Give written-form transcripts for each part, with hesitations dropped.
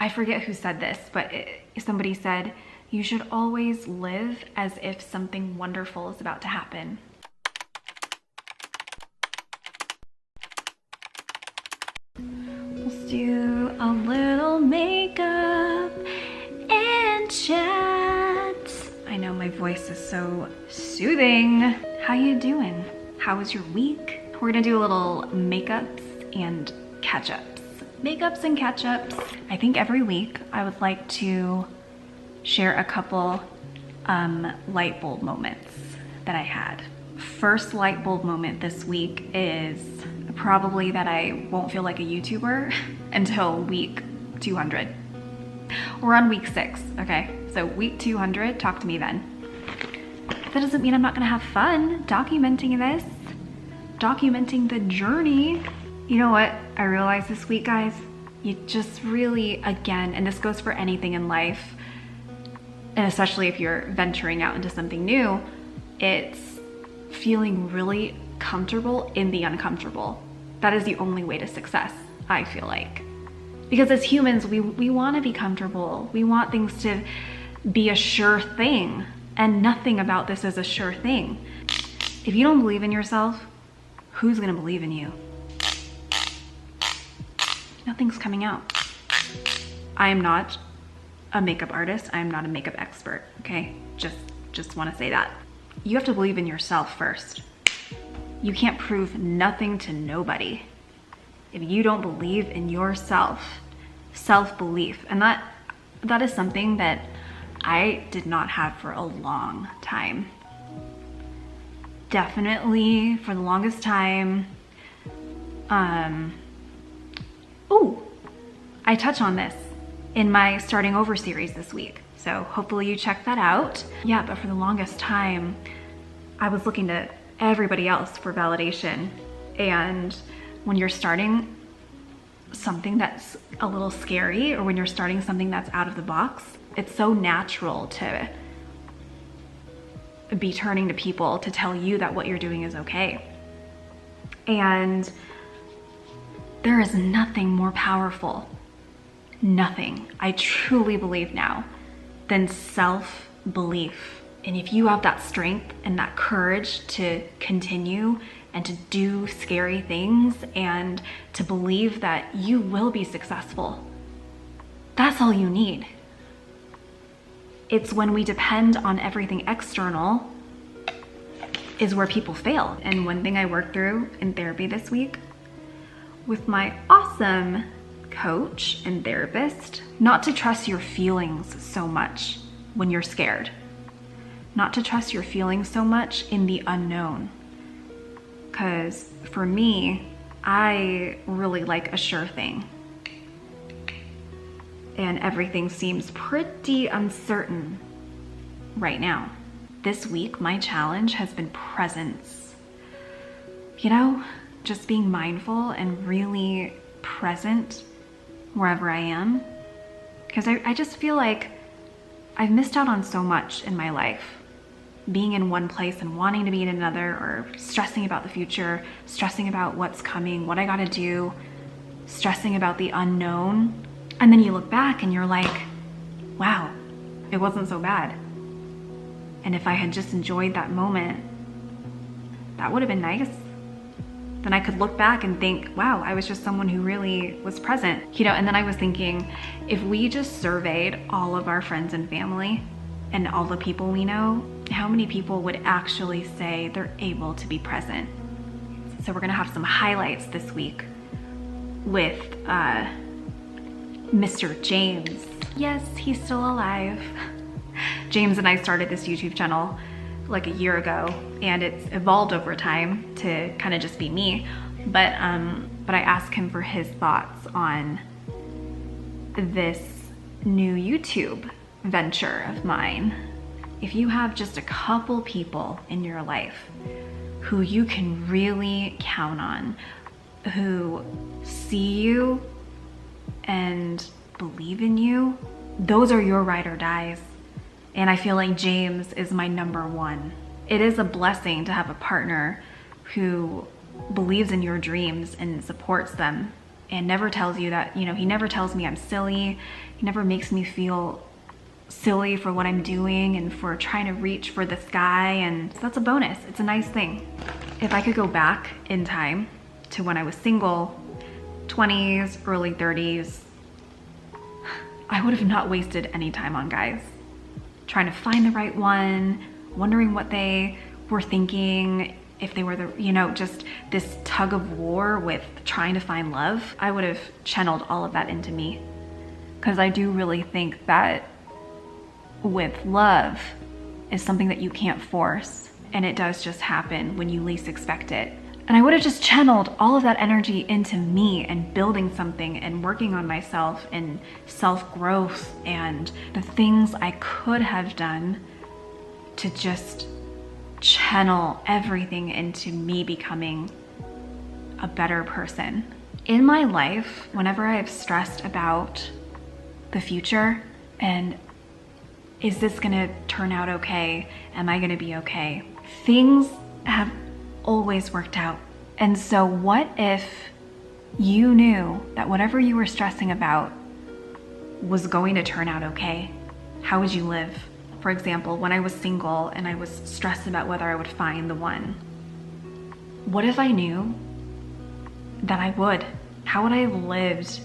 I forget who said this, but somebody said, you should always live as if something wonderful is about to happen. Let's do a little makeup and chat. I know my voice is so soothing. How you doing? How was your week? We're gonna do a little makeups and catch-ups. Makeups and catch-ups. I think every week I would like to share a couple light bulb moments that I had. First light bulb moment this week is probably that I won't feel like a YouTuber until week 200. We're on week 6, okay? So week 200, talk to me then. That doesn't mean I'm not gonna have fun documenting this, documenting the journey. You know what I realized this week, guys? You just really, again, and this goes for anything in life, and especially if you're venturing out into something new, it's feeling really comfortable in the uncomfortable. That is the only way to success, I feel like. Because as humans, we want to be comfortable. We want things to be a sure thing, and nothing about this is a sure thing. If you don't believe in yourself, who's gonna believe in you? Nothing's coming out. I am not a makeup artist. I am not a makeup expert, okay? Just wanna say that. You have to believe in yourself first. You can't prove nothing to nobody if you don't believe in yourself. Self-belief. And that is something that I did not have for a long time. Definitely for the longest time. I touch on this in my starting over series this week. So hopefully you check that out. Yeah, but for the longest time, I was looking to everybody else for validation. And when you're starting something that's a little scary, or when you're starting something that's out of the box, it's so natural to be turning to people to tell you that what you're doing is okay. And there is nothing more powerful, nothing, I truly believe now, than self-belief. And if you have that strength and that courage to continue and to do scary things and to believe that you will be successful, that's all you need. It's when we depend on everything external is where people fail. And one thing I worked through in therapy this week with my awesome coach and therapist, not to trust your feelings so much when you're scared. Not to trust your feelings so much in the unknown. Because for me, I really like a sure thing. And everything seems pretty uncertain right now. This week, my challenge has been presence. You know, just being mindful and really present wherever I am. Because I just feel like I've missed out on so much in my life. Being in one place and wanting to be in another, or stressing about the future, stressing about what's coming, what I gotta do, stressing about the unknown. And then you look back and you're like, wow, it wasn't so bad. And if I had just enjoyed that moment, that would have been nice. Then I could look back and think, wow, I was just someone who really was present. You know, and then I was thinking, if we just surveyed all of our friends and family and all the people we know, how many people would actually say they're able to be present? So we're gonna have some highlights this week with Mr. James. Yes, he's still alive. James and I started this YouTube channel like a year ago, and it's evolved over time to kind of just be me. But I asked him for his thoughts on this new YouTube venture of mine. If you have just a couple people in your life who you can really count on, who see you and believe in you, those are your ride or dies. And I feel like James is my number one. It is a blessing to have a partner who believes in your dreams and supports them and never tells you that, you know, he never tells me I'm silly. He never makes me feel silly for what I'm doing and for trying to reach for the sky. And so that's a bonus. It's a nice thing. If I could go back in time to when I was single, 20s, early 30s, I would have not wasted any time on guys. Trying to find the right one, wondering what they were thinking, if they were the, you know, just this tug of war with trying to find love. I would have channeled all of that into me. Because I do really think that with love is something that you can't force, and it does just happen when you least expect it. And I would have just channeled all of that energy into me and building something and working on myself and self-growth and the things I could have done to just channel everything into me becoming a better person. In my life, whenever I have stressed about the future and is this gonna turn out okay? Am I gonna be okay? Things have always worked out. And so what if you knew that whatever you were stressing about was going to turn out okay? How would you live? For example, when I was single and I was stressed about whether I would find the one, what if I knew that I would? How would I have lived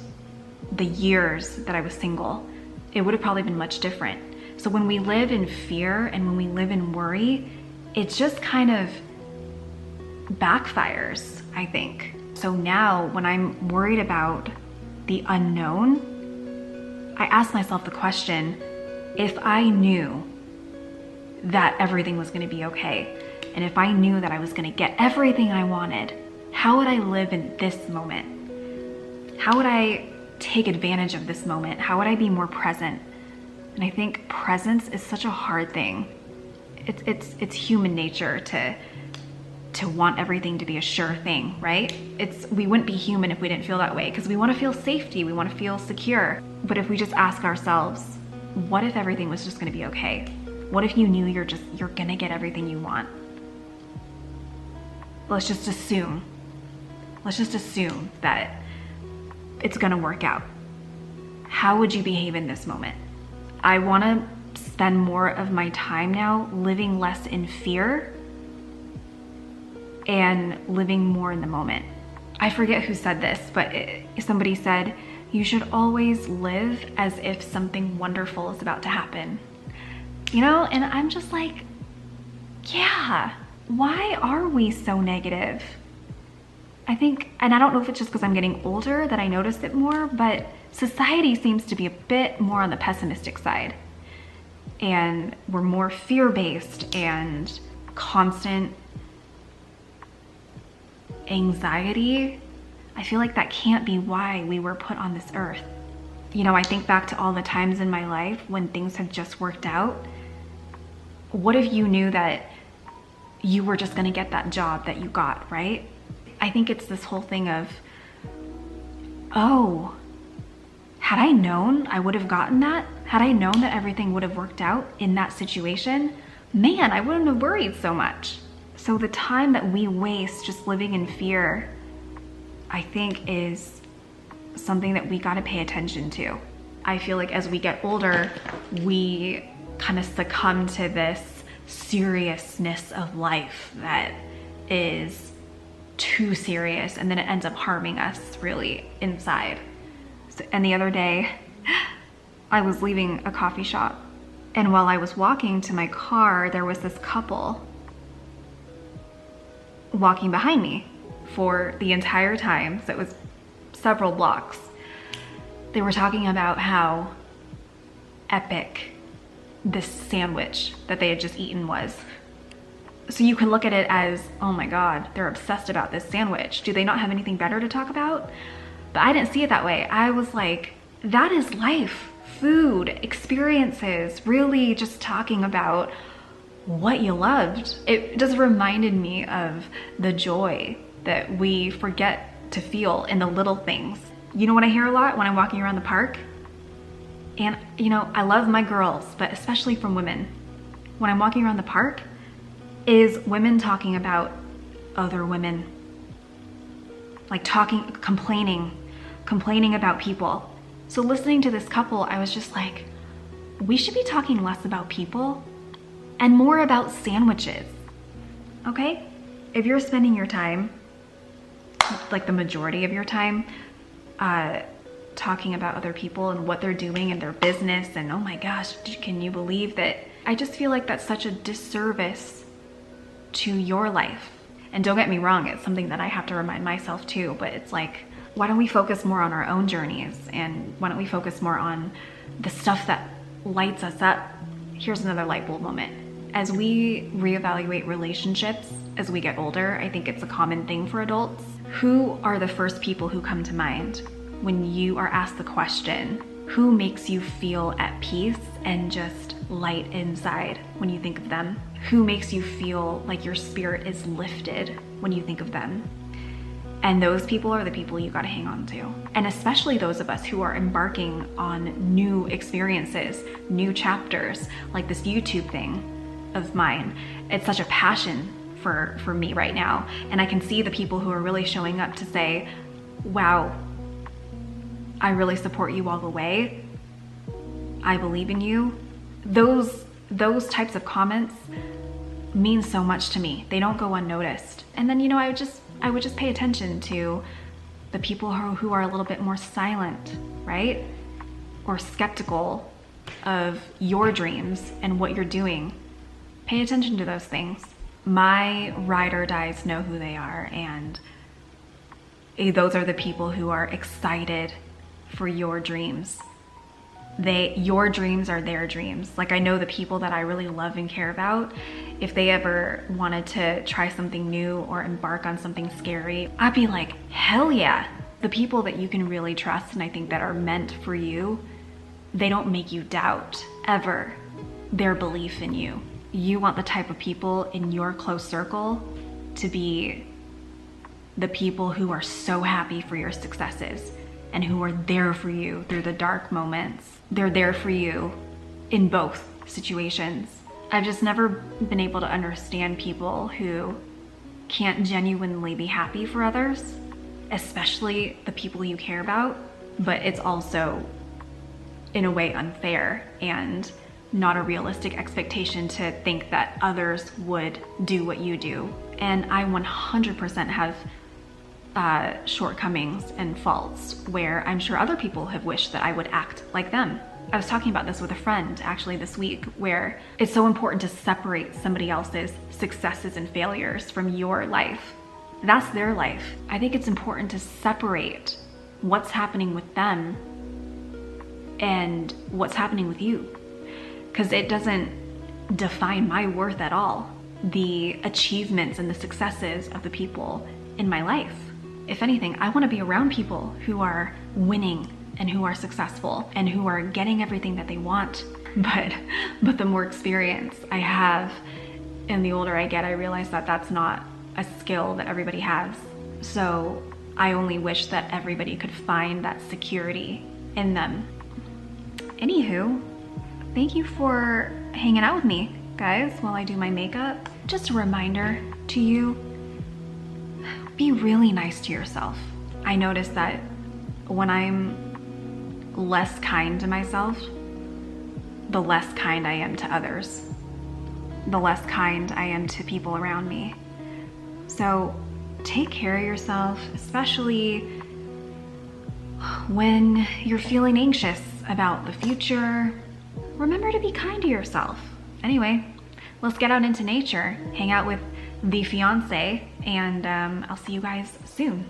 the years that I was single? It would have probably been much different. So when we live in fear and when we live in worry, it just kind of backfires, I think. So now when I'm worried about the unknown, I ask myself the question, if I knew that everything was going to be okay, and if I knew that I was going to get everything I wanted, how would I live in this moment? How would I take advantage of this moment? How would I be more present? And I think presence is such a hard thing. It's human nature to want everything to be a sure thing, right? We wouldn't be human if we didn't feel that way, because we want to feel safety, we want to feel secure. But if we just ask ourselves, what if everything was just going to be okay? What if you knew you're going to get everything you want? Let's just assume that it's going to work out. How would you behave in this moment? I want to spend more of my time now living less in fear and living more in the moment. I forget who said this, but somebody said, you should always live as if something wonderful is about to happen. You know, and I'm just like, yeah, why are we so negative? I think, and I don't know if it's just because I'm getting older that I notice it more, but society seems to be a bit more on the pessimistic side. And we're more fear-based and constant anxiety. I feel like that can't be why we were put on this earth. You know, I think back to all the times in my life when things have just worked out. What if you knew that you were just gonna get that job that you got, right? I think it's this whole thing of, oh, had I known I would have gotten that, had I known that everything would have worked out in that situation, man, I wouldn't have worried so much. So the time that we waste just living in fear, I think is something that we gotta pay attention to. I feel like as we get older, we kind of succumb to this seriousness of life that is too serious, and then it ends up harming us really inside. And the other day, I was leaving a coffee shop, and while I was walking to my car, there was this couple walking behind me for the entire time. So it was several blocks. They were talking about how epic this sandwich that they had just eaten was. So you can look at it as, oh my God, they're obsessed about this sandwich. Do they not have anything better to talk about? But I didn't see it that way. I was like, that is life, food, experiences, really just talking about what you loved. It just reminded me of the joy that we forget to feel in the little things. You know what I hear a lot when I'm walking around the park? And you know, I love my girls, but especially from women. When I'm walking around the park, is women talking about other women. Like complaining complaining about people. So listening to this couple, I was just like, we should be talking less about people and more about sandwiches, okay? If you're spending your time, like the majority of your time, talking about other people and what they're doing and their business, and oh my gosh, can you believe that? I just feel like that's such a disservice to your life. And don't get me wrong, it's something that I have to remind myself too, but it's like, why don't we focus more on our own journeys? And why don't we focus more on the stuff that lights us up? Here's another light bulb moment. As we reevaluate relationships as we get older, I think it's a common thing for adults. Who are the first people who come to mind when you are asked the question, who makes you feel at peace and just light inside when you think of them? Who makes you feel like your spirit is lifted when you think of them? And those people are the people you gotta hang on to. And especially those of us who are embarking on new experiences, new chapters, like this YouTube thing of mine. It's such a passion for me right now. And I can see the people who are really showing up to say, wow, I really support you all the way. I believe in you. Those types of comments mean so much to me. They don't go unnoticed. And then, I would just pay attention to the people who are a little bit more silent, right? Or skeptical of your dreams and what you're doing. Pay attention to those things. My ride or dies know who they are, and those are the people who are excited for your dreams. Your dreams are their dreams. Like, I know the people that I really love and care about, if they ever wanted to try something new or embark on something scary, I'd be like, hell yeah. The people that you can really trust and I think that are meant for you, they don't make you doubt ever their belief in you. You want the type of people in your close circle to be the people who are so happy for your successes and who are there for you through the dark moments. They're there for you in both situations. I've just never been able to understand people who can't genuinely be happy for others, especially the people you care about, but it's also in a way unfair and not a realistic expectation to think that others would do what you do. And I 100% have shortcomings and faults where I'm sure other people have wished that I would act like them. I was talking about this with a friend actually this week, where it's so important to separate somebody else's successes and failures from your life. That's their life. I think it's important to separate what's happening with them and what's happening with you, because it doesn't define my worth at all. The achievements and the successes of the people in my life. If anything, I want to be around people who are winning and who are successful and who are getting everything that they want. But the more experience I have and the older I get, I realize that that's not a skill that everybody has. So I only wish that everybody could find that security in them. Anywho, thank you for hanging out with me, guys, while I do my makeup. Just a reminder to you, be really nice to yourself. I notice that when I'm less kind to myself, the less kind I am to others, the less kind I am to people around me. So take care of yourself, especially when you're feeling anxious about the future. Remember to be kind to yourself. Anyway, let's get out into nature, hang out with the fiance, and I'll see you guys soon.